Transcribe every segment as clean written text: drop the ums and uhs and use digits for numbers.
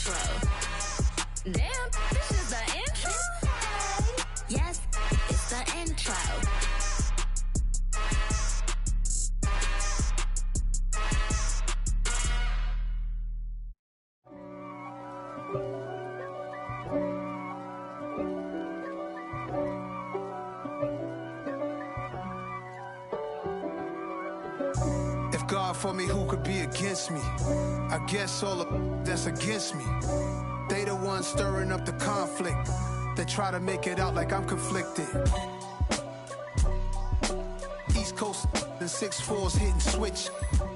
intro. Damn, this is the intro? Yes, it's the intro. God for me, who could be against me? I guess all of that's against me. They the ones stirring up the conflict. They try to make it out like I'm conflicted. East Coast and 6'4's hitting switch.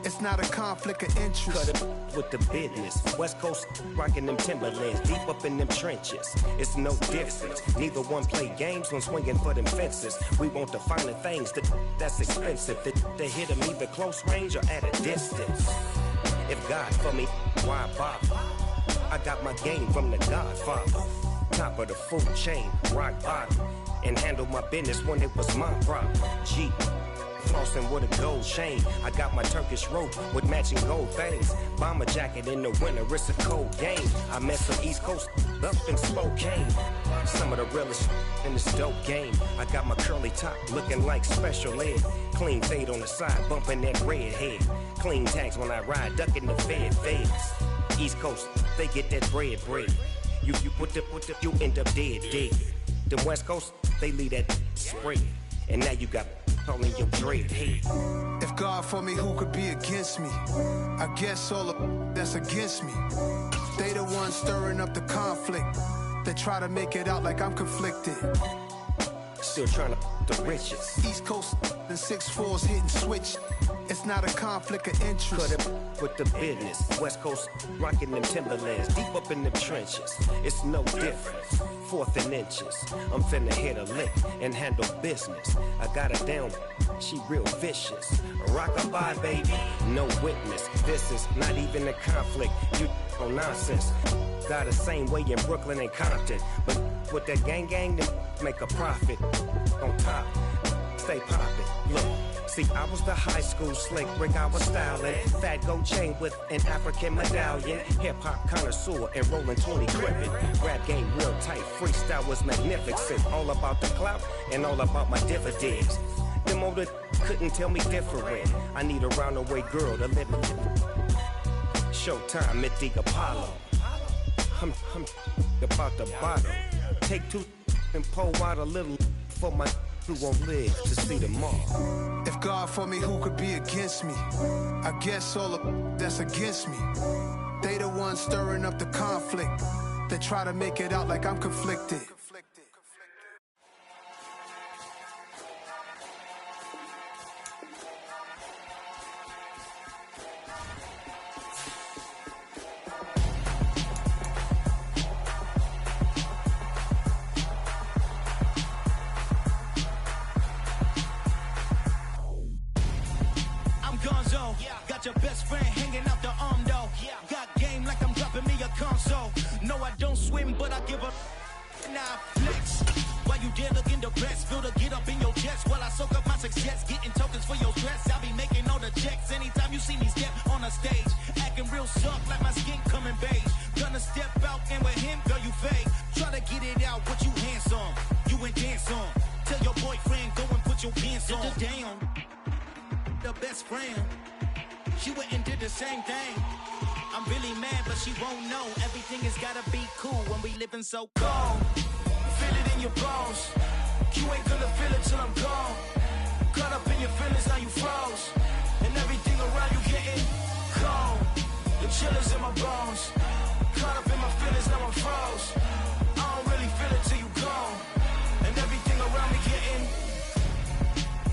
It's not a conflict of interest. Cut it with the business. West Coast rocking them Timberlands, deep up in them trenches. It's no difference. Neither one play games when swinging for them fences. We want the finer things that's expensive. They hit them either close range or at a distance. If God for me, why bother? I got my game from the Godfather. Top of the food chain, rock bottom. And handle my business when it was my problem. G. Flossing with a gold chain. I got my Turkish rope with matching gold things. Bomber jacket in the winter, it's a cold game. I met some East Coast up in Spokane. Some of the realest in this dope game. I got my curly top looking like special ed. Clean fade on the side, bumping that red head. Clean tags when I ride, ducking the feds. East Coast, they get that bread. You end up dead. Then West Coast, they leave that spread. And now you got calling your dread head. If God for me, who could be against me? I guess all of that's against me. They the ones stirring up the conflict. They try to make it out like I'm conflicted. Still trying to the riches. East Coast and 6'4's hitting switch. It's not a conflict of interest. Cut it with the business. West Coast rocking them Timberlands, deep up in them trenches. It's no difference. 4th and inches. I'm finna hit a lick and handle business. I got her down, she real vicious. Rock-a-bye, baby, no witness. This is not even a conflict. You on nonsense. Got the same way in Brooklyn and Compton, but with that gang, then make a profit. On top, stay poppin'. Look. See, I was the high school slick Rick, I was styling. Fat gold chain with an African medallion. Hip-hop connoisseur and rolling 20 crippin'. Rap game real tight, freestyle was magnificent. All about the clout and all about my dividends. Them older couldn't tell me different. I need a roundaway girl to live in. Showtime at the Apollo. I'm about the bottom. Take 2 and pour out a little for my who won't live to see tomorrow. If God for me, who could be against me? I guess all of that's against me. They the ones stirring up the conflict. They try to make it out like I'm conflicted. Got your best friend hanging out the arm though. Got game like I'm dropping me a console. No, I don't swim, but I give up. Nah, flex. While you there looking depressed, feel the get up in your chest while I soak up my success. Getting tokens for your stress. I'll be making all the checks anytime you see me step on a stage. Acting real soft like my skin coming beige. Gonna step out and with him, girl, you fake. Try to get it out, what you handsome. You ain't dance on. Tell your boyfriend, go and put your pants on. Down. The best friend. She went and did the same thing. I'm really mad, but she won't know. Everything has gotta be cool when we living so cold. Feel it in your bones. You ain't gonna feel it till I'm gone. Caught up in your feelings, now you froze. And everything around you getting cold. The chillers in my bones. Caught up in my feelings, now I'm froze. I don't really feel it till you gone. And everything around me getting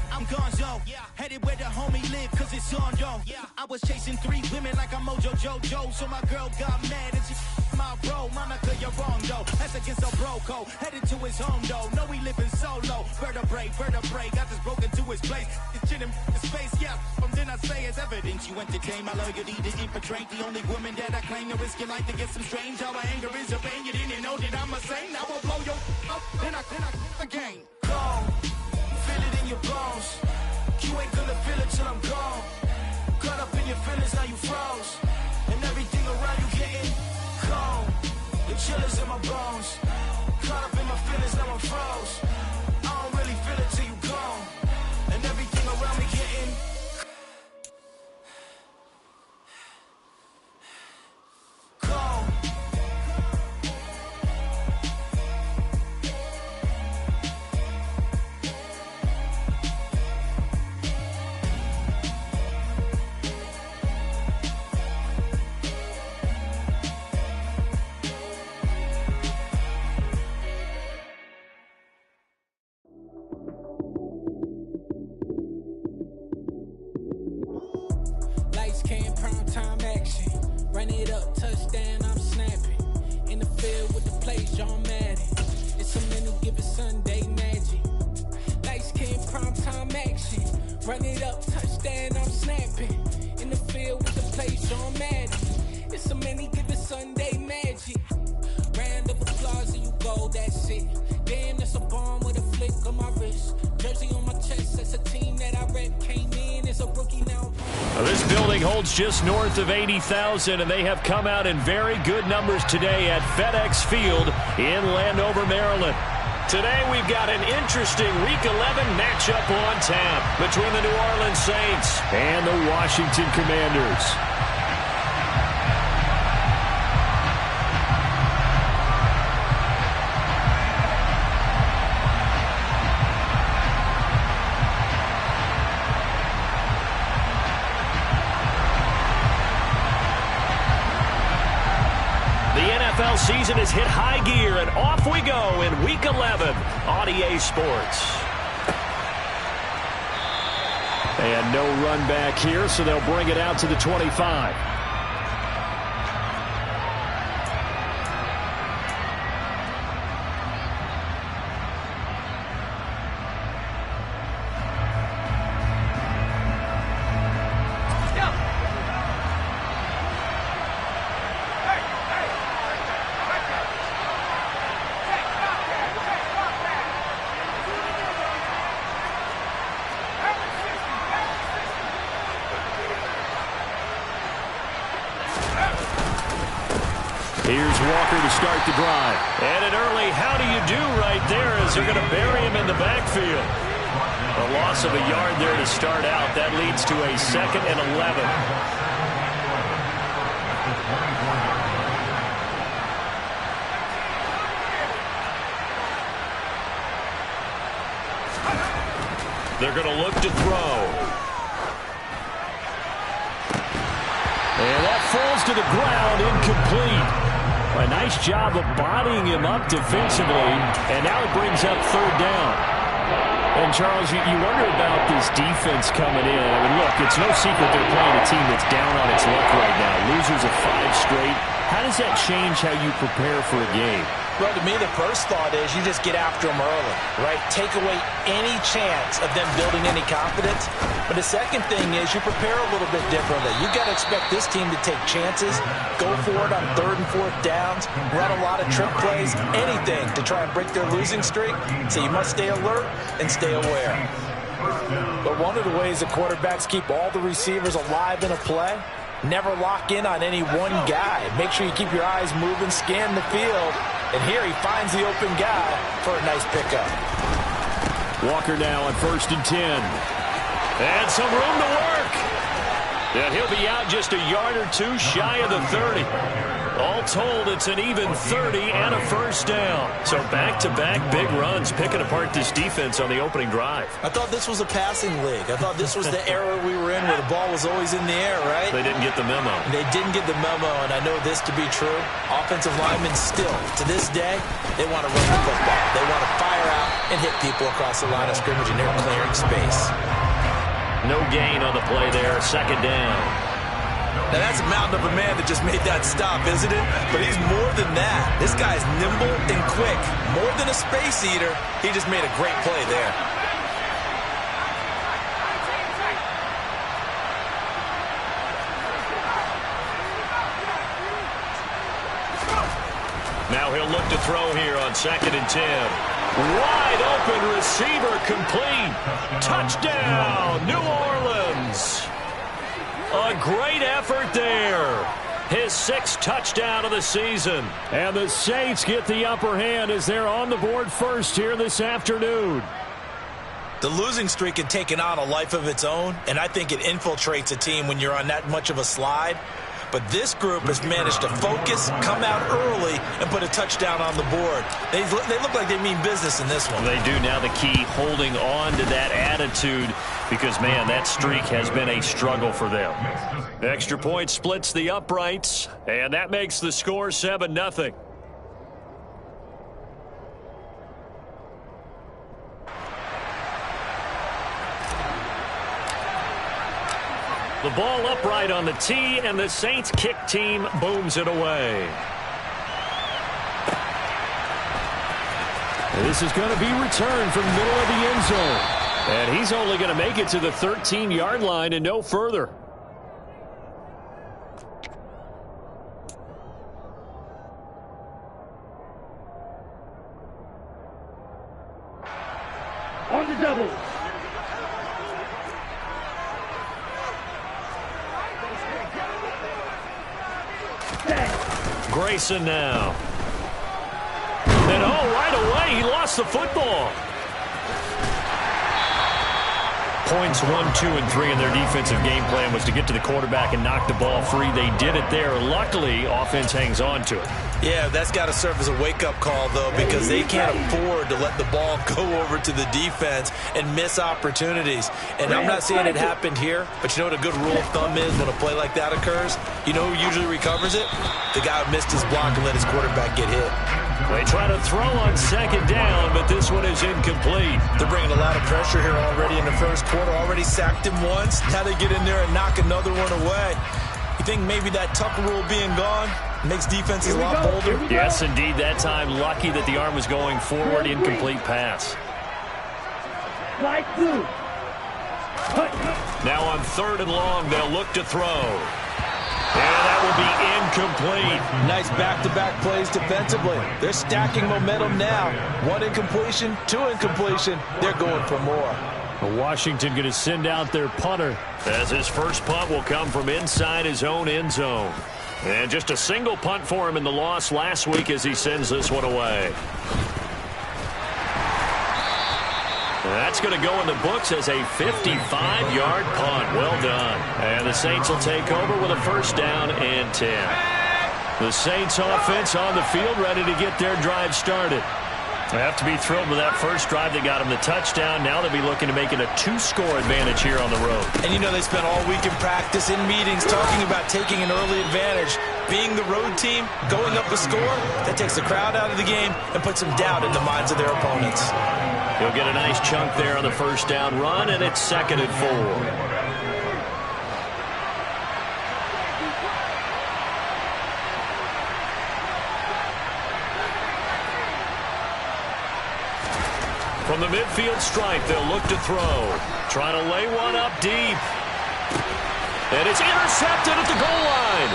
I'm gonzo, headed where the homie live, cause it's on though. I was chasing 3 women like I'm Mojo Jojo, so my girl got mad and she my bro. Monica, you're wrong though, that's against a bro code. Headed to his home though, know he living solo. Vertebrae, got this broken to his place. It's chin in his face, from then I say it's evidence. You entertain my loyalty to infiltrate the only woman that I claim to risk your life to get some strange. How my anger is your pain, you didn't know that I'm a saint. I will blow your up, then I again. Go. Feel it in your bones. You ain't gonna feel it till I'm gone. Caught up in your feelings, now you froze. And everything around you getting cold. Run it up, touchdown, I'm snapping. In the field with the plays, John Madden. It's a many given Sunday magic. Lights came prime time action. Run it up, touchdown, I'm snapping. In the field with the plays, John Madden. It's a many given Sunday magic. Round of applause and you go, that's it. Damn, that's a bomb with a flick on my wrist. Jersey on my chest, that's a team that I rep. Came in as a rookie now. This building holds just north of 80,000, and they have come out in very good numbers today at FedEx Field in Landover, Maryland. Today we've got an interesting Week 11 matchup on tap between the New Orleans Saints and the Washington Commanders. NFL season has hit high gear, and off we go in Week 11 on EA Sports. And no run back here, so they'll bring it out to the 25. Here's Walker to start the drive. And an early how do you do right there as they're going to bury him in the backfield. A loss of a yard there to start out. That leads to a 2nd and 11. They're going to look to throw. And that falls to the ground, incomplete. A nice job of bodying him up defensively, and now it brings up 3rd down. And, Charles, you wonder about this defense coming in. I mean, look, it's no secret they're playing a team that's down on its luck right now. Losers of 5 straight. How does that change how you prepare for a game? Well, to me, the first thought is you just get after them early, right? Take away any chance of them building any confidence. But the second thing is you prepare a little bit differently. You've got to expect this team to take chances, go for it on 3rd and 4th downs, run a lot of trick plays, anything to try and break their losing streak. So you must stay alert and stay aware. But one of the ways the quarterbacks keep all the receivers alive in a play, never lock in on any one guy. Make sure you keep your eyes moving, scan the field. And here he finds the open guy for a nice pickup. Walker now on 1st and 10. And some room to work. And he'll be out just a yard or two shy of the 30. All told, it's an even 30 and a 1st down. So back-to-back big runs picking apart this defense on the opening drive. I thought this was a passing league. I thought this was the era we were in where the ball was always in the air, right? They didn't get the memo. They didn't get the memo, and I know this to be true. Offensive linemen still, to this day, they want to run the football. They want to fire out and hit people across the line of scrimmage, and they're clearing space. No gain on the play there, 2nd down. Now, that's a mountain of a man that just made that stop, isn't it? But he's more than that. This guy's nimble and quick. More than a space eater, he just made a great play there. Now he'll look to throw here on 2nd and 10. Wide open receiver complete. Touchdown, New Orleans. A great effort there. His 6th touchdown of the season. And the Saints get the upper hand as they're on the board first here this afternoon. The losing streak had taken on a life of its own, and I think it infiltrates a team when you're on that much of a slide. But this group has managed to focus, come out early, and put a touchdown on the board. They look like they mean business in this one. They do. Now the key, holding on to that attitude, because, man, that streak has been a struggle for them. Extra point splits the uprights, and that makes the score 7-0. The ball upright on the tee, and the Saints kick team booms it away. This is going to be returned from the middle of the end zone. And he's only going to make it to the 13-yard line and no further. On the double. Grayson now. And right away, he lost the football. Points 1, 2, and 3 in their defensive game plan was to get to the quarterback and knock the ball free. They did it there. Luckily, offense hangs on to it. Yeah, that's got to serve as a wake-up call, though, because they can't afford to let the ball go over to the defense and miss opportunities. And I'm not saying it happened here, but you know what a good rule of thumb is when a play like that occurs? You know who usually recovers it? The guy who missed his block and let his quarterback get hit. They try to throw on second down, but this one is incomplete. They're bringing a lot of pressure here already in the first quarter. Already sacked him once. Now they get in there and knock another one away. You think maybe that Tucker rule being gone makes defenses a lot bolder? Yes, indeed. That time, lucky that the arm was going forward. Incomplete pass. Now on 3rd and long, they'll look to throw. And that will be incomplete. Nice back-to-back plays defensively. They're stacking momentum now. 1 incompletion, 2 incompletion. They're going for more. Washington going to send out their punter, as his first punt will come from inside his own end zone. And just a single punt for him in the loss last week as he sends this one away. That's going to go in the books as a 55-yard punt. Well done. And the Saints will take over with a first down and 10. The Saints offense on the field ready to get their drive started. They have to be thrilled with that first drive that got them the touchdown. Now they'll be looking to make it a 2-score advantage here on the road. And you know they spent all week in practice, in meetings, talking about taking an early advantage. Being the road team, going up a score, that takes the crowd out of the game and puts some doubt in the minds of their opponents. He'll get a nice chunk there on the first down run, and it's 2nd and 4. From the midfield stripe, they'll look to throw. Trying to lay one up deep. And it's intercepted at the goal line.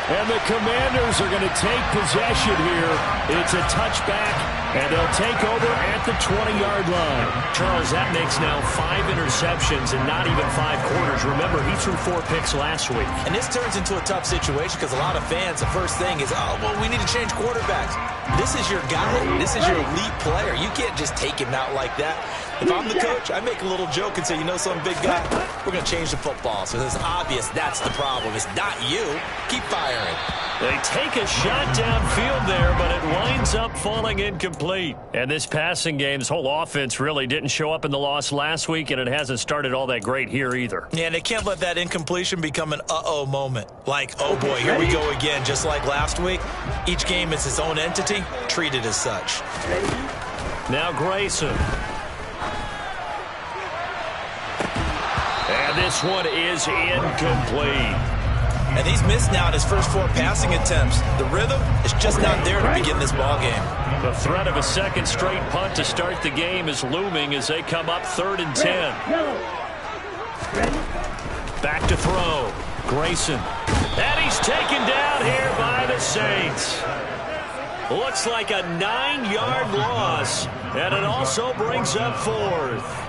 And the Commanders are going to take possession here. It's a touchback, and they'll take over at the 20-yard line. Charles, that makes now 5 interceptions in not even 5 quarters. Remember, he threw 4 picks last week. And this turns into a tough situation because a lot of fans, the first thing is, oh, well, we need to change quarterbacks. This is your guy. This is your elite player. You can't just take him out like that. If I'm the coach, I make a little joke and say, you know some big guy, we're going to change the football. So it's obvious that's the problem. It's not you. Keep firing. They take a shot downfield there, but it winds up falling incomplete. And this passing game's whole offense really didn't show up in the loss last week, and it hasn't started all that great here either. Yeah, and they can't let that incompletion become an uh-oh moment. Like, oh boy, here we go again, just like last week. Each game is its own entity, treated as such. Now Grayson. And this one is incomplete. And he's missed now in his first 4 passing attempts. The rhythm is just not there to begin this ball game. The threat of a second straight punt to start the game is looming as they come up 3rd and 10. Back to throw. Grayson. And he's taken down here by the Saints. Looks like a 9-yard loss. And it also brings up 4th.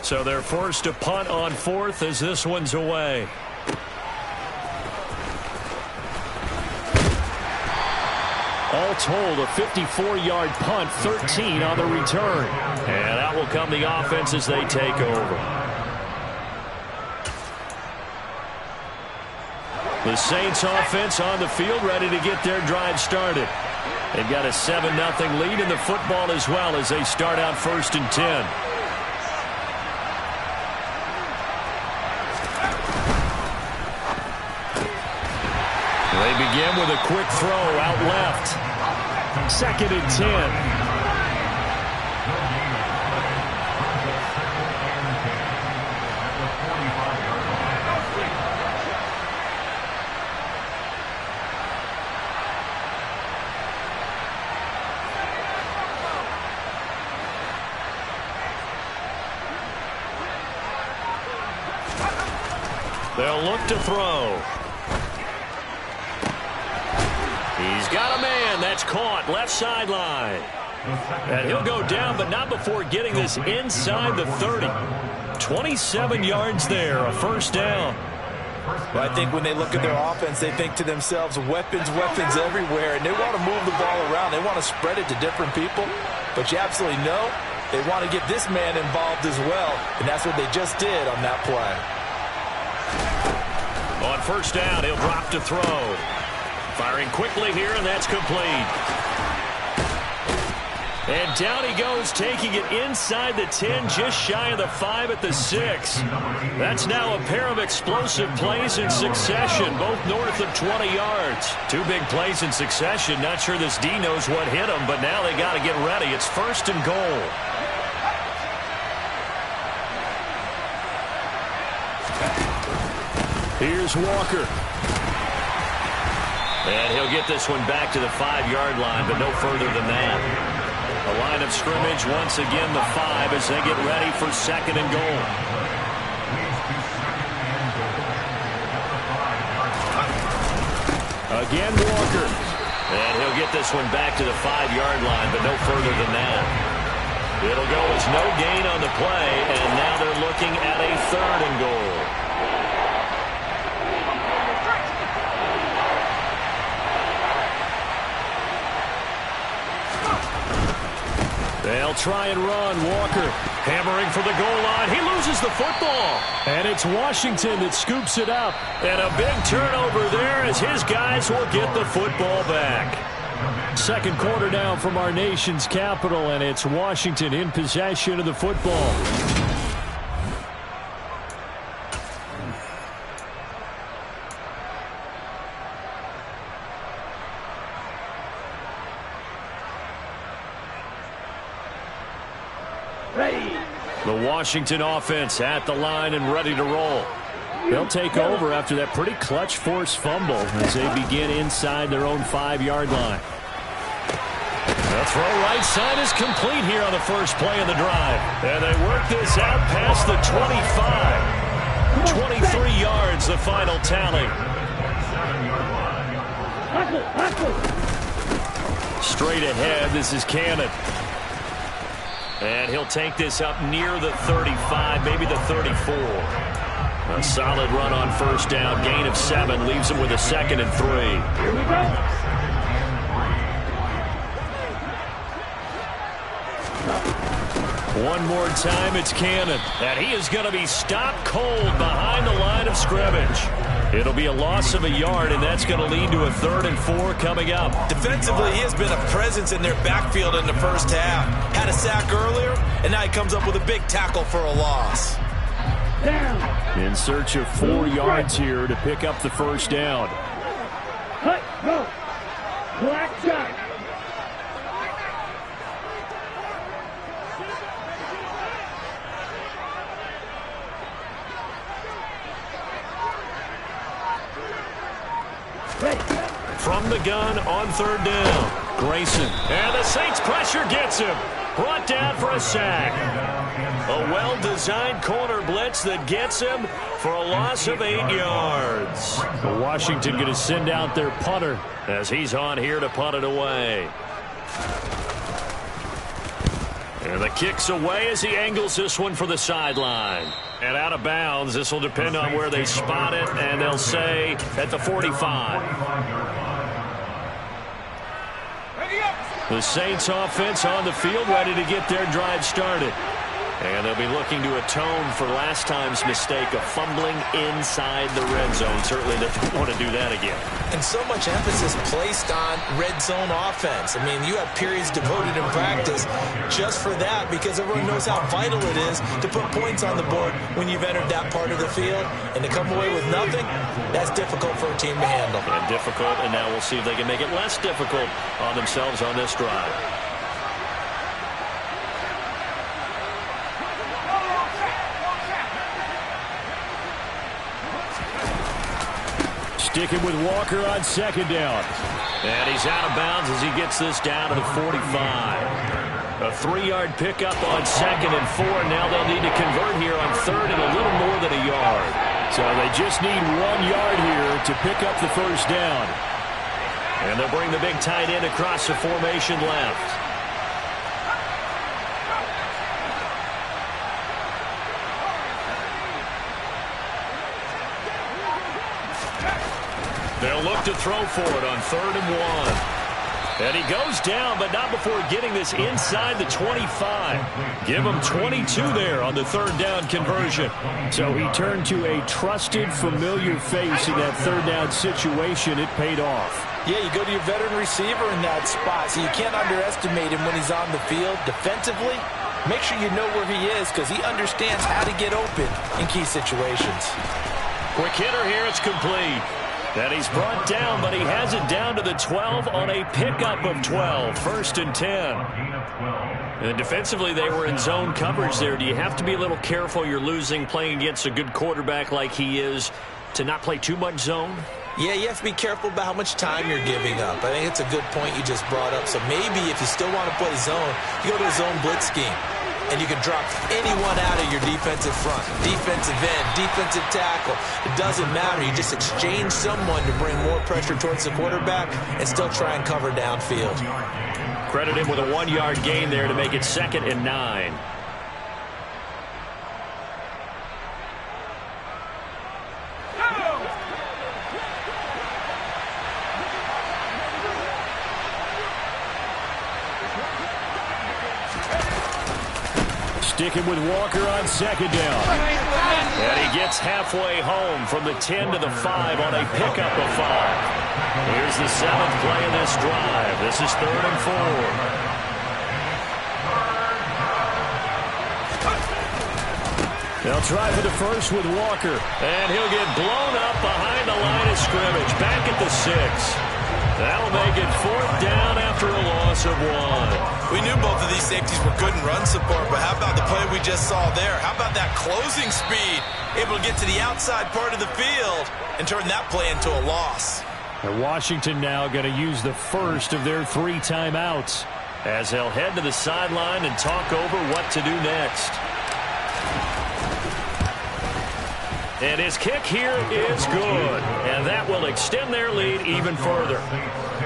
So they're forced to punt on 4th as this one's away. All told, a 54-yard punt, 13 on the return. And that will come the offense as they take over. The Saints offense on the field ready to get their drive started. They've got a 7-0 lead in the football as well as they start out 1st and 10. They begin with a quick throw out left. 2nd and 10. They'll look to throw. He's got a man. That's caught. Left sideline. And he'll go down, but not before getting this inside the 30. 27 yards there, a first down. Well, I think when they look at their offense, they think to themselves, weapons, weapons everywhere, and they want to move the ball around. They want to spread it to different people, but you absolutely know they want to get this man involved as well, and that's what they just did on that play. On first down, he'll drop to throw. Firing quickly here, and that's complete. And down he goes, taking it inside the 10, just shy of the 5 at the 6. That's now a pair of explosive plays in succession, both north of 20 yards. 2 big plays in succession. Not sure this D knows what hit him, but now they got to get ready. It's first and goal. Here's Walker. And he'll get this one back to the 5-yard line, but no further than that. The line of scrimmage, once again, the 5 as they get ready for second and goal. Again, Walker. And he'll get this one back to the 5-yard line, but no further than that. It'll go as no gain on the play, and now they're looking at a third and goal. They'll try and run. Walker hammering for the goal line. He loses the football. And it's Washington that scoops it up. And a big turnover there as his guys will get the football back. Second quarter now from our nation's capital, and it's Washington in possession of the football. The Washington offense at the line and ready to roll. They'll take over after that pretty clutch forced fumble as they begin inside their own 5-yard line. The throw right side is complete here on the first play of the drive. And they work this out past the 25. 23 yards, the final tally. Straight ahead, this is Cannon. And he'll take this up near the 35, maybe the 34. A solid run on first down. Gain of 7 leaves him with a 2nd and 3. Here we go. One more time, it's Cannon. And he is going to be stopped cold behind the line of scrimmage. It'll be a loss of a yard, and that's going to lead to a 3rd and 4 coming up. Defensively, he has been a presence in their backfield in the first half. Had a sack earlier, and now he comes up with a big tackle for a loss. Down. In search of 4 yards here to pick up the first down. Cut, go. Black shot. From the gun on 3rd down. Grayson. And the Saints pressure gets him. Brought down for a sack. A well-designed corner blitz that gets him for a loss of 8 yards. Washington going to send out their punter as he's on here to punt it away. And the kick's away as he angles this one for the sideline. And out of bounds, this will depend on where they spot it, and they'll say at the 45. The Saints offense on the field, ready to get their drive started. And they'll be looking to atone for last time's mistake of fumbling inside the red zone. Certainly they don't want to do that again. And so much emphasis placed on red zone offense. I mean, you have periods devoted in practice just for that because everyone knows how vital it is to put points on the board when you've entered that part of the field. And to come away with nothing, that's difficult for a team to handle. And difficult, and now we'll see if they can make it less difficult on themselves on this drive. Sticking with Walker on 2nd down. And he's out of bounds as he gets this down to the 45. A 3-yard pickup on 2nd and 4. Now they'll need to convert here on 3rd and a little more than a yard. So they just need 1 yard here to pick up the first down. And they'll bring the big tight end across the formation left. They'll look to throw for it on 3rd and 1. And he goes down, but not before getting this inside the 25. Give him 22 there on the 3rd down conversion. So he turned to a trusted, familiar face in that 3rd down situation. It paid off. Yeah, you go to your veteran receiver in that spot, so you can't underestimate him when he's on the field. Defensively, make sure you know where he is because he understands how to get open in key situations. Quick hitter here, it's complete. And he's brought down, but he has it down to the 12 on a pickup of 12. 1st and 10. And defensively, they were in zone coverage there. Do you have to be a little careful you're losing playing against a good quarterback like he is to not play too much zone? Yeah, you have to be careful about how much time you're giving up. I think it's a good point you just brought up. So maybe if you still want to play zone, you go to a zone blitz scheme. And you can drop anyone out of your defensive front, defensive end, defensive tackle. It doesn't matter. You just exchange someone to bring more pressure towards the quarterback and still try and cover downfield. Credit him with a 1-yard gain there to make it 2nd and 9. Sticking with Walker on 2nd down. And he gets halfway home from the 10 to the 5 on a pickup of 5. Here's the 7th play of this drive. This is 3rd and 4. They'll try for the first with Walker. And he'll get blown up behind the line of scrimmage. Back at the 6. That'll make it 4th down after a loss of 1. We knew both of these safeties were good in run support, but how about the play we just saw there? How about that closing speed? Able to get to the outside part of the field and turn that play into a loss. And Washington now going to use the first of their 3 timeouts as they'll head to the sideline and talk over what to do next. And his kick here is good. And that will extend their lead even further.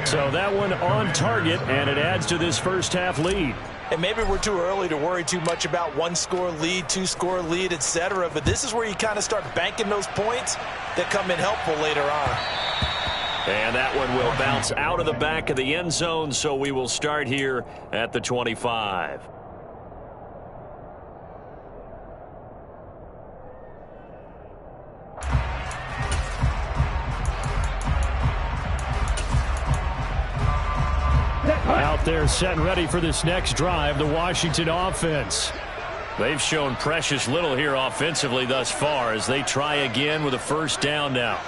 So that one on target, and it adds to this first half lead. And maybe we're too early to worry too much about 1-score lead, 2-score lead, etc. But this is where you kind of start banking those points that come in helpful later on. And that one will bounce out of the back of the end zone, so we will start here at the 25. Out there set and ready for this next drive, the Washington offense. They've shown precious little here offensively thus far as they try again with a 1st down now.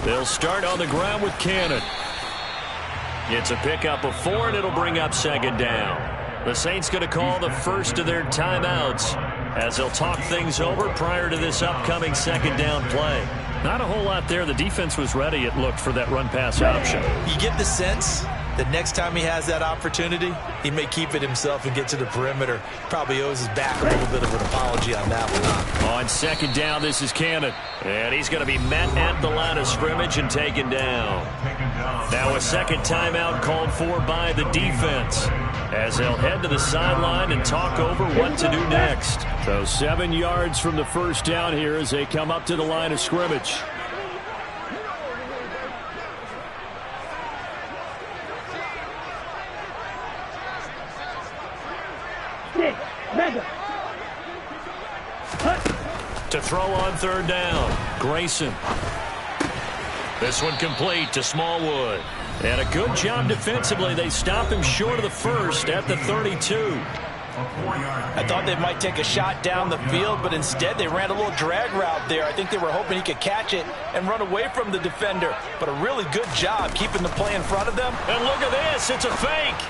They'll start on the ground with Cannon. It's a pickup of 4, and it'll bring up 2nd down. The Saints going to call the first of their timeouts as they'll talk things over prior to this upcoming 2nd down play. Not a whole lot there. The defense was ready, it looked, for that run-pass option. You get the sense that next time he has that opportunity, he may keep it himself and get to the perimeter. Probably owes his back a little bit of an apology on that one. On 2nd down, this is Cannon. And he's going to be met at the line of scrimmage and taken down. Now a 2nd timeout called for by the defense as they'll head to the sideline and talk over what to do next. So 7 yards from the 1st down here as they come up to the line of scrimmage. To throw on 3rd down, Grayson. This one complete to Smallwood. And a good job defensively. They stop him short of the 1st at the 32. I thought they might take a shot down the field, but instead they ran a little drag route there. I think they were hoping he could catch it and run away from the defender. But a really good job keeping the play in front of them. And look at this. It's a fake.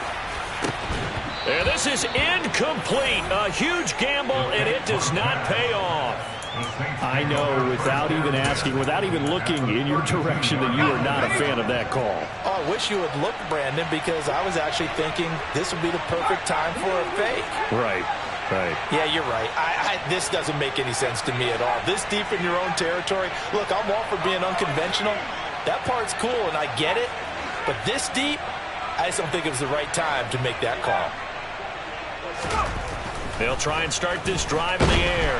And this is incomplete. A huge gamble, and it does not pay off. I know, without even asking, without even looking in your direction, that you are not a fan of that call. Oh, I wish you would look, Brandon, because I was actually thinking this would be the perfect time for a fake. Right. Yeah, you're right. This doesn't make any sense to me at all. This deep in your own territory, look, I'm all for being unconventional. That part's cool, and I get it. But this deep, I just don't think it was the right time to make that call. They'll try and start this drive in the air.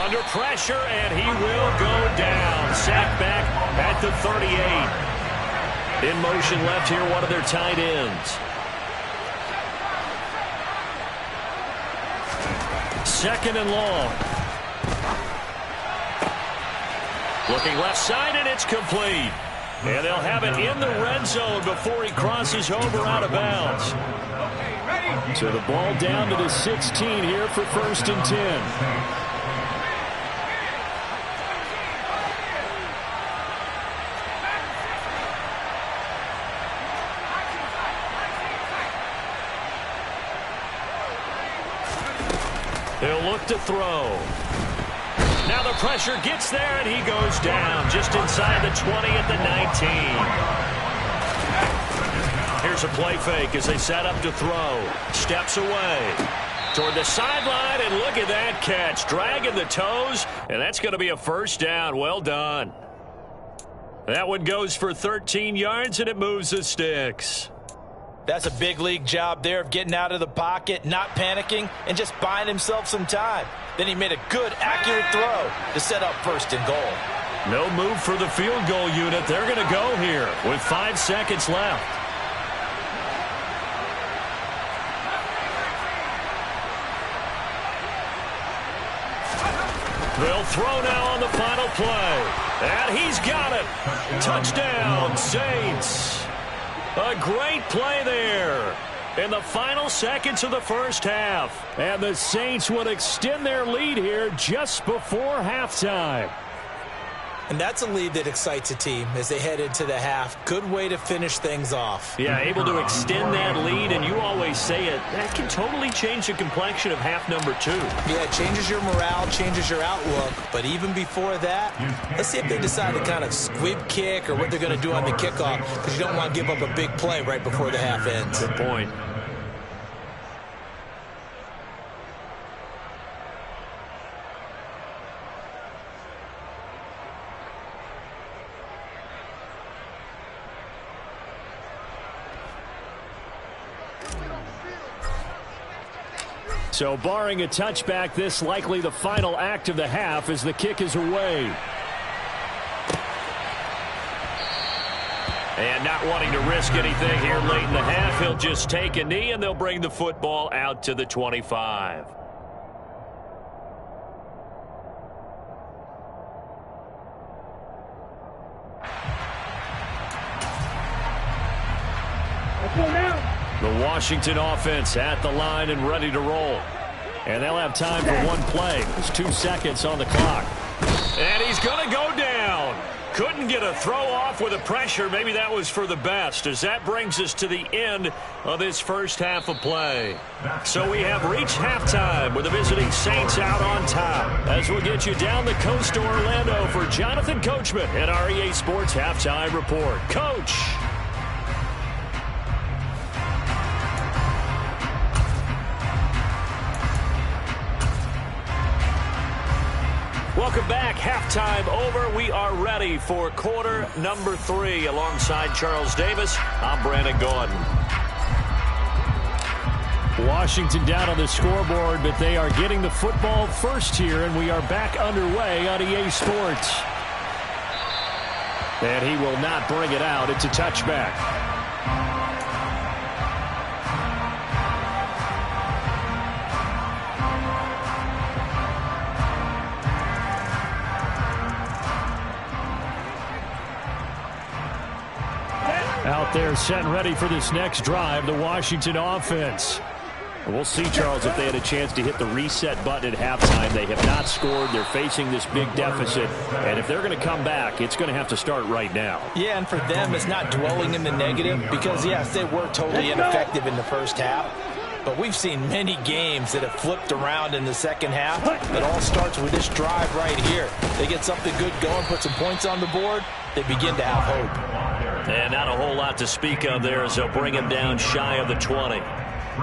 Under pressure, and he will go down. Sacked back at the 38. In motion left here, one of their tight ends. Second and long. Looking left side, and it's complete. And they'll have it in the red zone before he crosses over out of bounds. So the ball down to the 16 here for 1st and 10. He'll look to throw. Now the pressure gets there, and he goes down just inside the 20 at the 19. Here's a play fake as they set up to throw. Steps away toward the sideline, and look at that catch. Dragging the toes, and that's going to be a first down. Well done. That one goes for 13 yards, and it moves the sticks. That's a big league job there of getting out of the pocket, not panicking, and just buying himself some time. Then he made a good, accurate throw to set up 1st and goal. No move for the field goal unit. They're going to go here with 5 seconds left. They'll throw now on the final play. And he's got it. Touchdown, Saints. A great play there in the final seconds of the first half. And the Saints would extend their lead here just before halftime. And that's a lead that excites a team as they head into the half. Good way to finish things off. Yeah, able to extend that lead, and you always say it, that can totally change the complexion of half number 2. Yeah, it changes your morale, changes your outlook. But even before that, let's see if they decide to kind of squib kick or what they're going to do on the kickoff, because you don't want to give up a big play right before the half ends. Good point. So barring a touchback, this likely the final act of the half as the kick is away. And not wanting to risk anything here late in the half, he'll just take a knee and they'll bring the football out to the 25. Let's go now. The Washington offense at the line and ready to roll. And they'll have time for one play. There's 2 seconds on the clock. And he's going to go down. Couldn't get a throw off with the pressure. Maybe that was for the best, as that brings us to the end of this first half of play. So we have reached halftime with the visiting Saints out on top. As we'll get you down the coast to Orlando for Jonathan Coachman at our EA Sports Halftime Report. Coach. Welcome back. Halftime over. We are ready for quarter number 3. Alongside Charles Davis, I'm Brandon Gordon. Washington down on the scoreboard, but they are getting the football first here, and we are back underway on EA Sports. And he will not bring it out. It's a touchback. Out there set and ready for this next drive, the Washington offense. We'll see, Charles, if they had a chance to hit the reset button at halftime. They have not scored. They're facing this big deficit. And if they're going to come back, it's going to have to start right now. Yeah, and for them, it's not dwelling in the negative because, yes, they were totally ineffective in the first half. But we've seen many games that have flipped around in the second half. It all starts with this drive right here. They get something good going, put some points on the board, they begin to have hope. And not a whole lot to speak of there as they'll bring him down shy of the 20.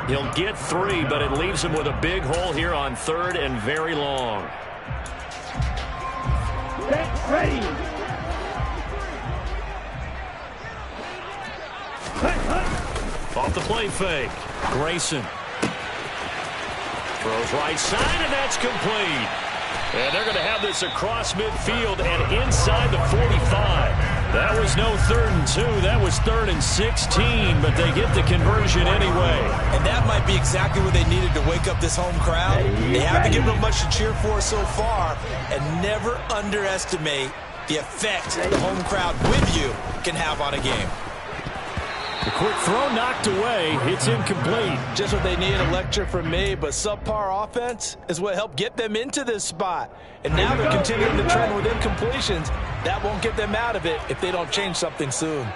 He'll get 3, but it leaves him with a big hole here on 3rd and very long. Set, ready. Off the play fake. Grayson. Throws right side, and that's complete. And they're going to have this across midfield and inside the 45. That was no 3rd and 2. That was 3rd and 16, but they get the conversion anyway. And that might be exactly what they needed to wake up this home crowd. They haven't given them much to cheer for so far, and never underestimate the effect the home crowd with you can have on a game. The quick throw knocked away. It's incomplete. Just what they need, a lecture from me, but subpar offense is what helped get them into this spot. And now they're continuing the trend with incompletions. That won't get them out of it if they don't change something soon.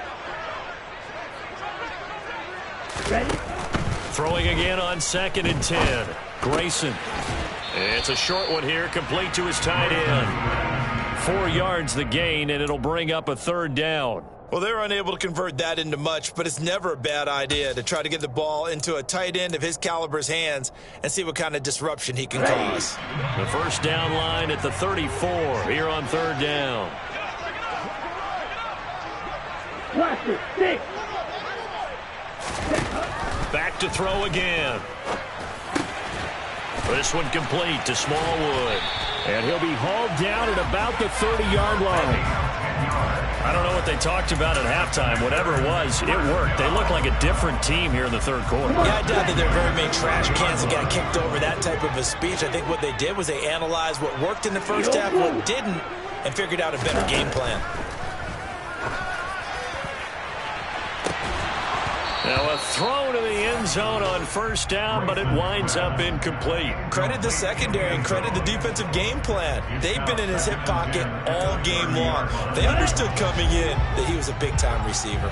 Ready. Throwing again on 2nd and 10. Grayson. It's a short one here, complete to his tight end. 4 yards the gain, and it'll bring up a 3rd down. Well, they're unable to convert that into much, but it's never a bad idea to try to get the ball into a tight end of his caliber's hands and see what kind of disruption he can cause. The first down line at the 34 here on 3rd down. Cluster, 6. Back to throw again. This one complete to Smallwood. And he'll be hauled down at about the 30-yard line. I don't know what they talked about at halftime. Whatever it was, it worked. They look like a different team here in the 3rd quarter. Yeah, I doubt that they're very many trash cans that got kicked over that type of a speech. I think what they did was they analyzed what worked in the first half, what didn't, and figured out a better game plan. Now a throw to the end zone on 1st down, but it winds up incomplete. Credit the secondary and credit the defensive game plan. They've been in his hip pocket all game long. They understood coming in that he was a big-time receiver.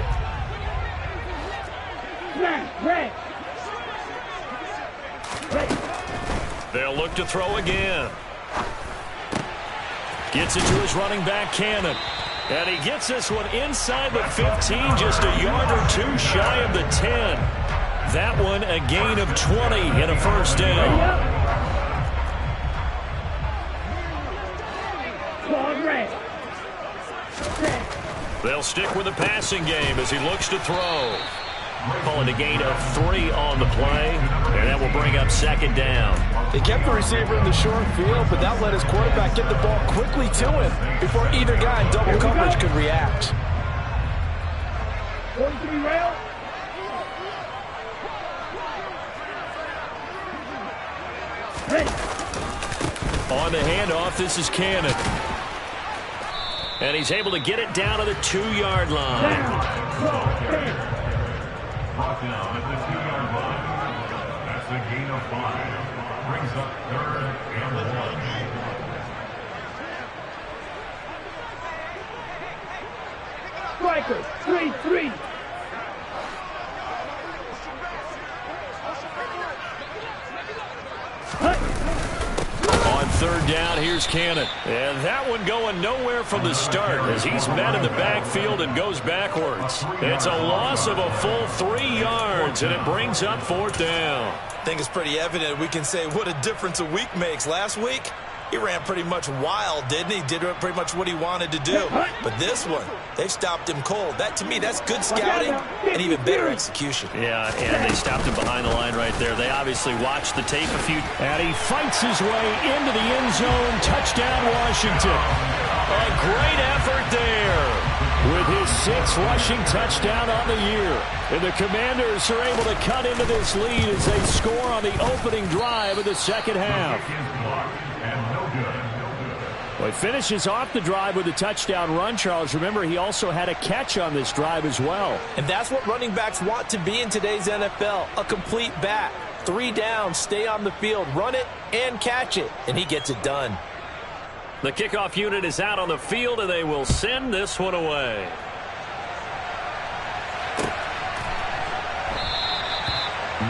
They'll look to throw again. Gets it to his running back, Cannon. And he gets this one inside the 15, just a yard or 2 shy of the 10. That one a gain of 20 and a 1st down. They'll stick with the passing game as he looks to throw. Calling a gain of 3 on the play, and that will bring up 2nd down. They kept the receiver in the short field, but that let his quarterback get the ball quickly to him before either guy in double coverage could react. 43 rail. On the handoff, this is Cannon. And he's able to get it down to the 2-yard line. Brought down at the 2-yard line. That's a gain of 5. Brings up 3rd and 1. Striker, 3-3. On 3rd down, here's Cannon. And that one going nowhere from the start as he's met in the backfield and goes backwards. It's a loss of a full 3 yards, and it brings up 4th down. I think it's pretty evident we can say what a difference a week makes. Last week, he ran pretty much wild, didn't he? Did pretty much what he wanted to do. But this one, they've stopped him cold. That, to me, that's good scouting and even better execution. Yeah, and they stopped him behind the line right there. They obviously watched the tape a few. And he fights his way into the end zone. Touchdown, Washington. A great effort there with his 6th rushing touchdown on the year. And the Commanders are able to cut into this lead as they score on the opening drive of the 2nd half. Well, he finishes off the drive with a touchdown run, Charles. Remember, he also had a catch on this drive as well. And that's what running backs want to be in today's NFL, a complete back. 3 down, stay on the field, run it, and catch it. And he gets it done. The kickoff unit is out on the field, and they will send this one away.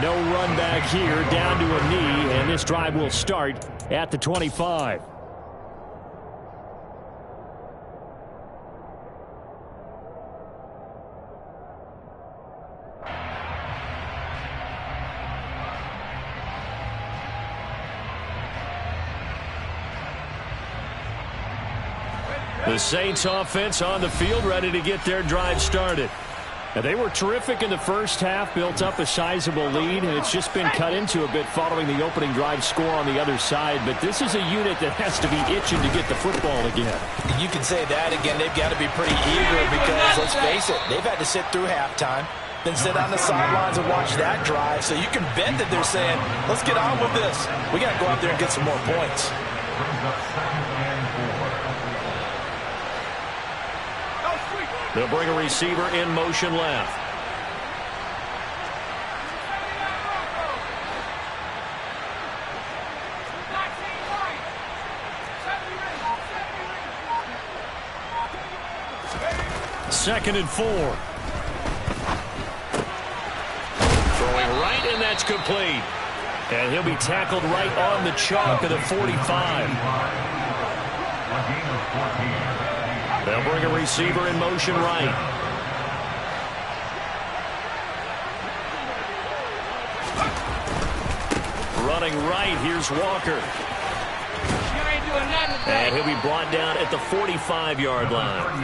No run back here, down to a knee, and this drive will start at the 25. The Saints offense on the field, ready to get their drive started. Now, they were terrific in the first half, built up a sizable lead, and it's just been cut into a bit following the opening drive score on the other side. But this is a unit that has to be itching to get the football again. You can say that again. They've got to be pretty eager because, let's face it, they've had to sit through halftime, then sit on the sidelines and watch that drive. So you can bet that they're saying, let's get on with this. We got to go out there and get some more points. They'll bring a receiver in motion left. Second and 4. Throwing right, and that's complete. And he'll be tackled right on the chalk of the 45. A gain of 14. They'll bring a receiver in motion right. Running right, here's Walker. And he'll be brought down at the 45-yard line.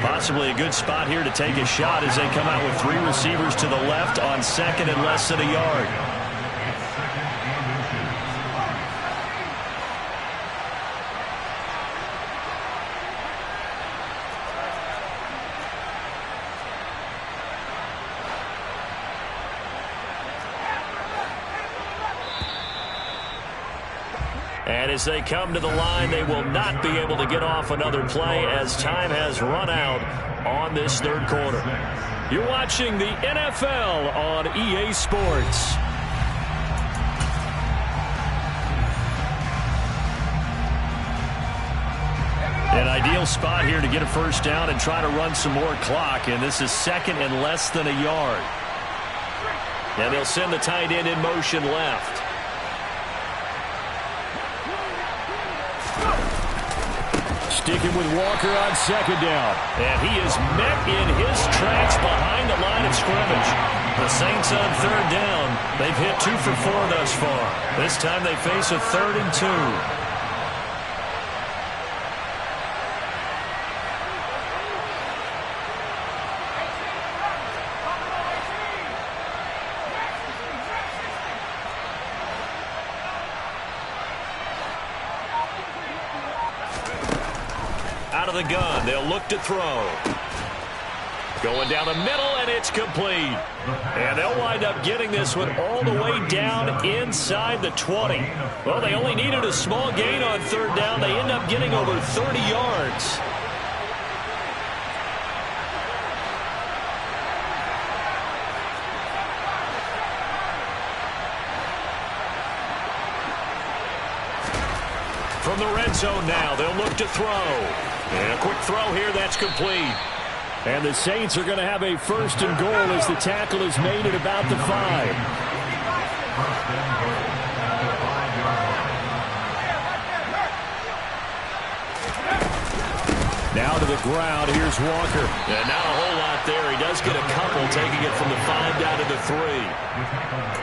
Possibly a good spot here to take a shot as they come out with 3 receivers to the left on second and less than a yard. And as they come to the line, they will not be able to get off another play as time has run out on this third quarter. You're watching the NFL on EA Sports. An ideal spot here to get a first down and try to run some more clock, and this is second and less than a yard. And they'll send the tight end in motion left. Sticking with Walker on second down. And he is met in his tracks behind the line of scrimmage. The Saints on third down. They've hit 2 for 4 thus far. This time they face a 3rd and 2. Out of the gun, they'll look to throw. Going down the middle, and it's complete. And they'll wind up getting this one all the way down inside the 20. Well, they only needed a small gain on third down. They end up getting over 30 yards. From the red zone now, they'll look to throw. And a quick throw here, that's complete. And the Saints are going to have a first and goal as the tackle is made at about the 5. Now to the ground, here's Walker. And not a whole lot there. He does get a couple, taking it from the 5 down to the 3.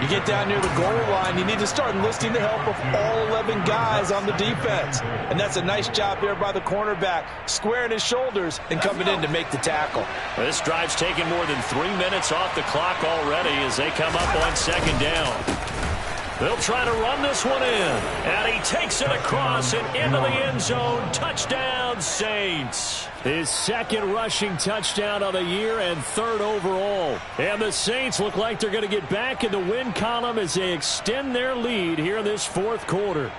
You get down near the goal line, you need to start enlisting the help of all 11 guys on the defense. And that's a nice job there by the cornerback, squaring his shoulders and coming in to make the tackle. Well, this drive's taken more than 3 minutes off the clock already as they come up on second down. They'll try to run this one in. And he takes it across and into the end zone. Touchdown, Saints. His second rushing touchdown of the year and 3rd overall. And the Saints look like they're going to get back in the win column as they extend their lead here in this 4th quarter.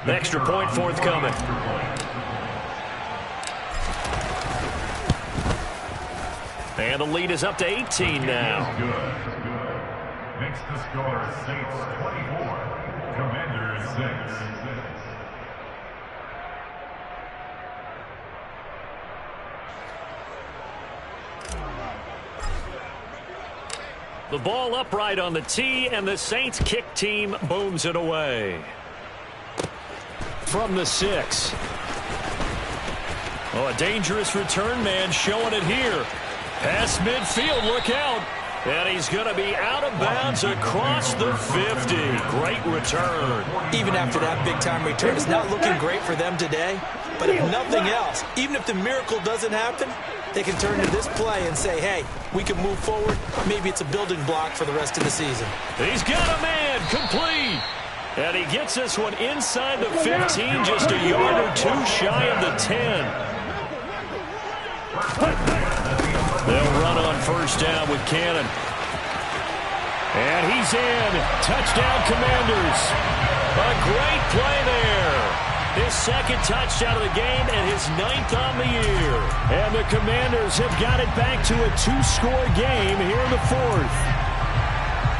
An extra point forthcoming. And the lead is up to 18 now. Makes the score Saints 24, Commanders 6. The ball upright on the tee, and the Saints kick team booms it away. From the 6. Oh, a dangerous return man showing it here. Past midfield, look out. And he's going to be out of bounds across the 50. Great return. Even after that big-time return, it's not looking great for them today. But if nothing else, even if the miracle doesn't happen, they can turn to this play and say, hey, we can move forward. Maybe it's a building block for the rest of the season. He's got a man, complete. And he gets this one inside the 15, just a yard or two shy of the 10. They'll run on first down with Cannon. And he's in. Touchdown, Commanders. A great play there. His second touchdown of the game and his 9th on the year. And the Commanders have got it back to a 2-score game here in the 4th.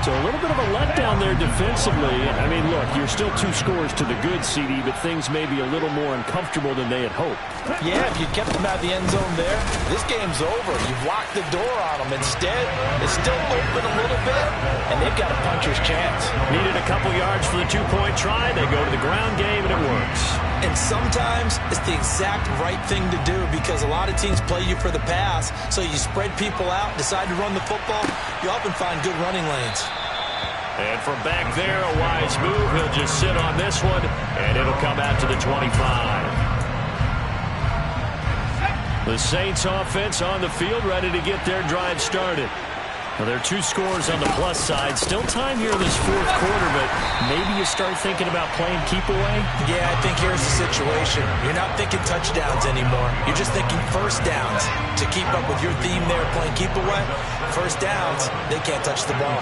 So a little bit of a letdown there defensively. I mean, look, you're still 2 scores to the good, CD, but things may be a little more uncomfortable than they had hoped. Yeah, if you kept them out of the end zone there, this game's over. You've locked the door on them. Instead, it's still open a little bit, and they've got a puncher's chance. Needed a couple yards for the 2-point try. They go to the ground game, and it works. And sometimes it's the exact right thing to do because a lot of teams play you for the pass, so you spread people out, decide to run the football, you often find good running lanes. And from back there, a wise move. He'll just sit on this one, and it'll come out to the 25. The Saints offense on the field, ready to get their drive started. Well, there are 2 scores on the plus side. Still time here in this 4th quarter, but maybe you start thinking about playing keep away? Yeah, I think here's the situation. You're not thinking touchdowns anymore. You're just thinking first downs. To keep up with your theme there, playing keep away, first downs, they can't touch the ball.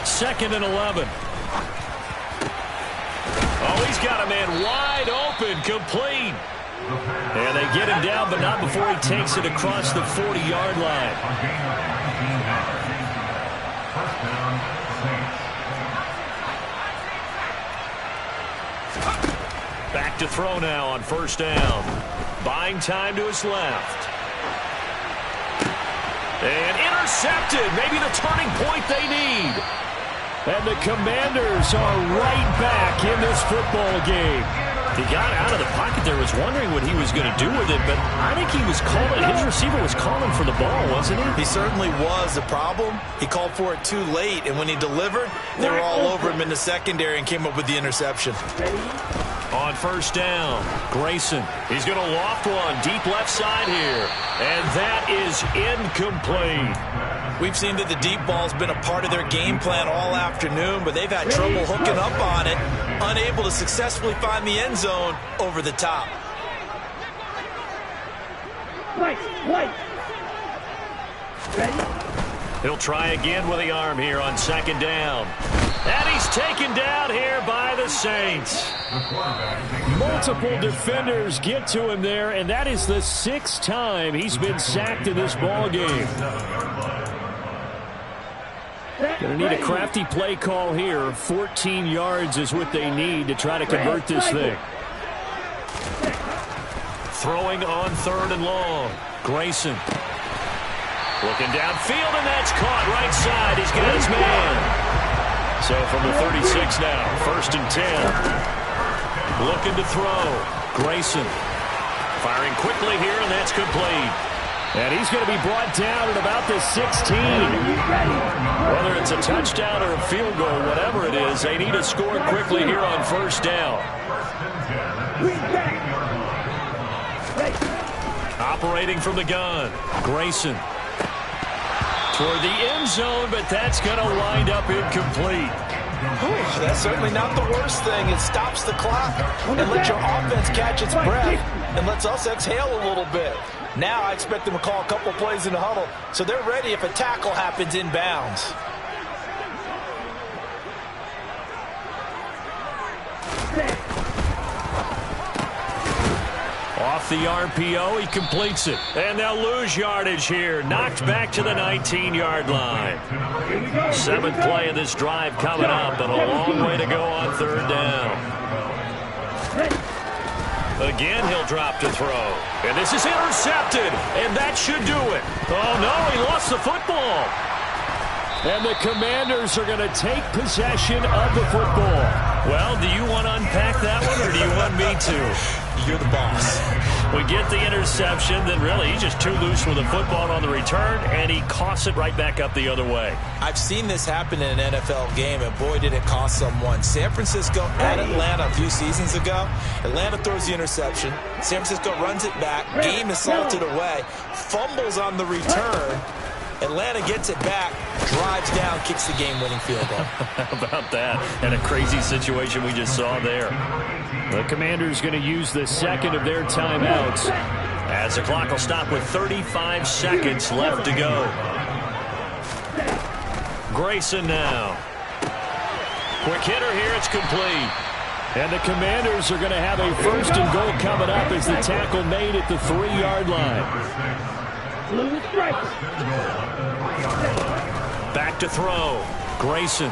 Second and 11. Oh, he's got a man wide open, complete. And they get him down, but not before he takes it across the 40-yard line. Back to throw now on first down. Buying time to his left. And intercepted. Maybe the turning point they need. And the Commanders are right back in this football game. He got out of the pocket there, was wondering what he was going to do with it, but I think he was calling, his receiver was calling for the ball, wasn't he? He certainly was. The problem, he called for it too late, and when he delivered, they were all over him in the secondary and came up with the interception. On first down, Grayson. He's going to loft one deep left side here, and that is incomplete. We've seen that the deep ball's been a part of their game plan all afternoon, but they've had trouble hooking up on it, unable to successfully find the end zone over the top. He'll try again with the arm here on second down. And he's taken down here by the Saints. Multiple defenders get to him there, and that is the 6th time he's been sacked in this ball game. Going to need a crafty play call here. 14 yards is what they need to try to convert this thing. Throwing on 3rd and long. Grayson. Looking downfield, and that's caught right side. He's got his man. So from the 36 now, 1st and 10. Looking to throw. Grayson. Firing quickly here, and that's complete. And he's going to be brought down at about the 16. Whether it's a touchdown or a field goal, whatever it is, they need to score quickly here on first down. Operating from the gun. Grayson. Toward the end zone, but that's going to wind up incomplete. Whew, that's certainly not the worst thing. It stops the clock and lets your offense catch its breath and lets us exhale a little bit. Now I expect them to call a couple plays in the huddle, so they're ready if a tackle happens inbounds. Off the RPO, he completes it. And they'll lose yardage here. Knocked back to the 19-yard line. 7th play of this drive coming up, and a long way to go on 3rd down. Again, he'll drop to throw. And this is intercepted, and that should do it. Oh, no, he lost the football. And the Commanders are going to take possession of the football. Well, do you want to unpack that one, or do you want me to? You're the boss. We get the interception, then really he's just too loose with the football on the return, and he coughs it right back up the other way. I've seen this happen in an NFL game, and boy, did it cost someone. San Francisco at Atlanta a few seasons ago. Atlanta throws the interception. San Francisco runs it back. Game is salted away. Fumbles on the return. Atlanta gets it back, drives down, kicks the game-winning field goal. How about that? And a crazy situation we just saw there. The Commanders going to use the second of their timeouts, as the clock will stop with 35 seconds left to go. Grayson now. Quick hitter here, it's complete. And the Commanders are going to have a first and goal coming up as the tackle made at the 3-yard line. Back to throw. Grayson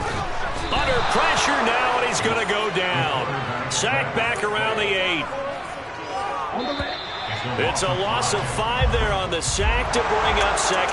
under pressure now, and he's going to go down. Sacked back around the 8. It's a loss of 5 there on the sack to bring up second.